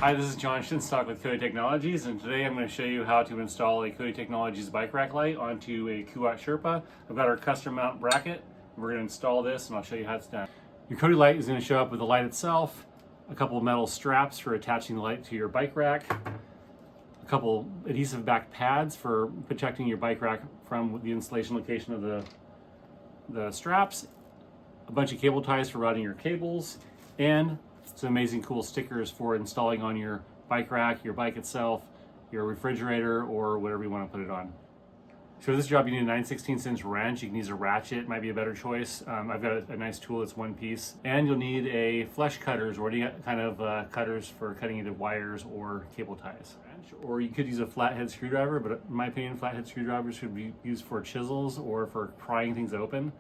Hi, this is John Shinstock with Kody Technologies, and today I'm going to show you how to install a Kody Technologies bike rack light onto a Kuat Sherpa. I've got our custom mount bracket. We're going to install this and I'll show you how it's done. Your Kody Light is going to show up with the light itself, a couple of metal straps for attaching the light to your bike rack, a couple adhesive back pads for protecting your bike rack from the installation location of the straps, a bunch of cable ties for routing your cables, and some amazing cool stickers for installing on your bike rack, your bike itself, your refrigerator, or whatever you want to put it on. So for this job, you need a 9/16" wrench. You can use a ratchet, might be a better choice. I've got a nice tool that's one piece. And you'll need a flesh cutters or any kind of cutters for cutting into wires or cable ties. Or you could use a flathead screwdriver, but in my opinion, flathead screwdrivers should be used for chisels or for prying things open.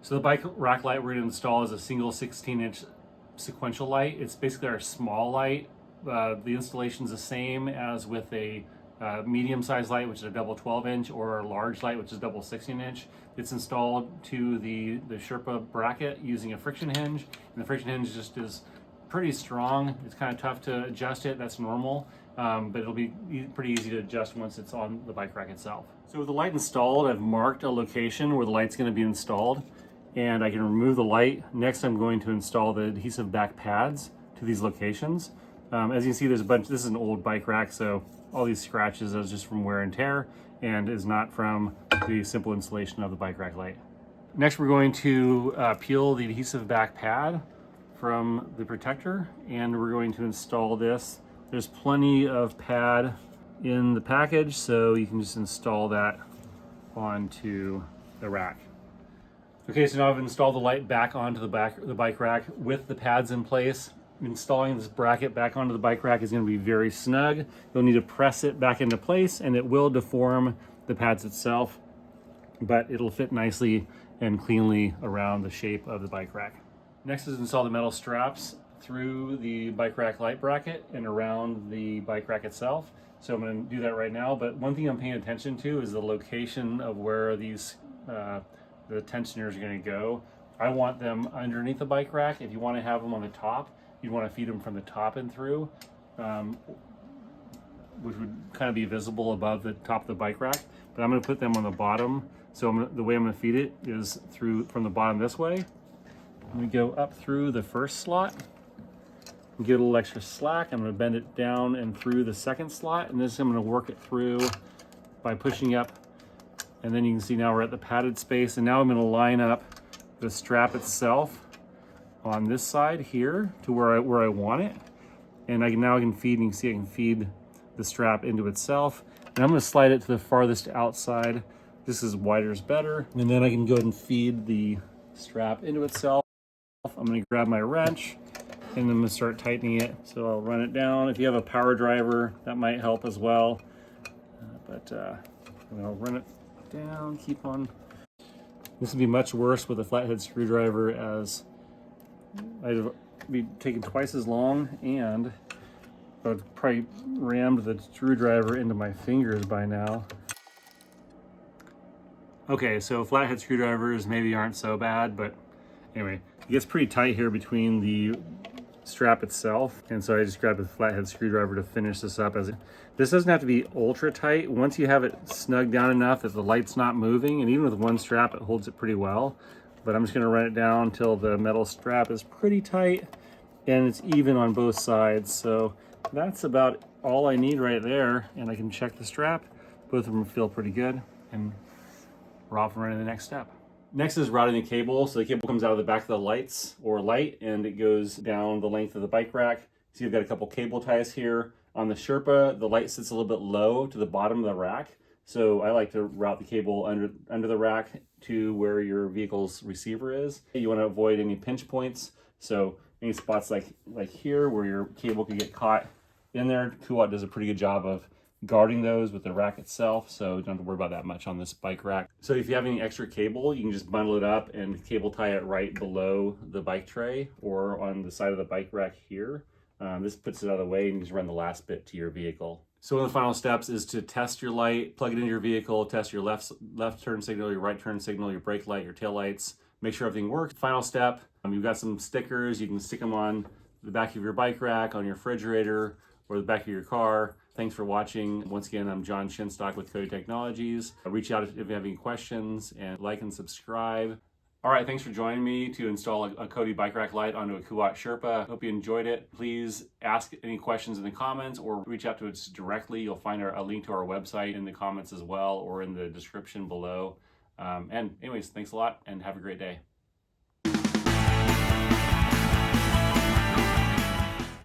So the bike rack light we're going to install is a single 16" sequential light. It's basically our small light. The installation is the same as with a medium-sized light, which is a double 12" or a large light, which is double 16". It's installed to the Sherpa bracket using a friction hinge, and the friction hinge just is pretty strong. It's kind of tough to adjust it. That's normal, but it'll be pretty easy to adjust once it's on the bike rack itself. So with the light installed, I've marked a location where the light's going to be installed, and I can remove the light. Next, I'm going to install the adhesive back pads to these locations. As you can see, there's a bunch. This is an old bike rack, so all these scratches is just from wear and tear and is not from the simple installation of the bike rack light. Next, we're going to peel the adhesive back pad from the protector, and we're going to install this. There's plenty of pad in the package, so you can just install that onto the rack. Okay, so now I've installed the light back onto the bike rack with the pads in place. Installing this bracket back onto the bike rack is going to be very snug. You'll need to press it back into place, and it will deform the pads itself, but it'll fit nicely and cleanly around the shape of the bike rack. Next is install the metal straps through the bike rack light bracket and around the bike rack itself. So I'm going to do that right now, but one thing I'm paying attention to is the location of where these the tensioners are going to go. I want them underneath the bike rack. If you want to have them on the top, you'd want to feed them from the top and through, which would kind of be visible above the top of the bike rack. But I'm going to put them on the bottom. So the way I'm going to feed it is from the bottom this way. We go up through the first slot. We get a little extra slack. I'm going to bend it down and through the second slot, and this I'm going to work it through by pushing up. And then you can see now we're at the padded space, and now I'm going to line up the strap itself on this side here to where I want it. And now I can feed, and you can see I can feed the strap into itself. And I'm going to slide it to the farthest outside. This is wider is better. And then I can go ahead and feed the strap into itself. I'm going to grab my wrench and I'm going to start tightening it. So I'll run it down. If you have a power driver, that might help as well. I'll run it down, keep on. This would be much worse with a flathead screwdriver, as I'd be taking twice as long, and I would probably rammed the screwdriver into my fingers by now. Okay, so flathead screwdrivers maybe aren't so bad, but anyway, it gets pretty tight here between the strap itself, and so I just grabbed a flathead screwdriver to finish this up. This doesn't have to be ultra tight. Once you have it snug down enough that the light's not moving, and even with one strap it holds it pretty well, but I'm just going to run it down until the metal strap is pretty tight and it's even on both sides. So that's about all I need right there, and I can check the strap. Both of them feel pretty good, and we're off and running to the next step. Next is routing the cable. So the cable comes out of the back of the lights or light, and it goes down the length of the bike rack. So you've got a couple cable ties here. On the Sherpa, the light sits a little bit low to the bottom of the rack. So I like to route the cable under the rack to where your vehicle's receiver is. You want to avoid any pinch points. So any spots like here where your cable could get caught in there, Kuat does a pretty good job of guarding those with the rack itself, so you don't have to worry about that much on this bike rack. So if you have any extra cable, you can just bundle it up and cable tie it right below the bike tray or on the side of the bike rack here. This puts it out of the way, and you just run the last bit to your vehicle. So one of the final steps is to test your light, plug it into your vehicle, test your left turn signal, your right turn signal, your brake light, your tail lights, make sure everything works. Final step, you've got some stickers, you can stick them on the back of your bike rack, on your refrigerator, or the back of your car. Thanks for watching. Once again, I'm John Shinstock with Kody Technologies. Reach out if you have any questions, and like and subscribe. All right, thanks for joining me to install a Kody bike rack light onto a Kuat Sherpa. Hope you enjoyed it. Please ask any questions in the comments or reach out to us directly. You'll find a link to our website in the comments as well, or in the description below. And anyways, thanks a lot and have a great day.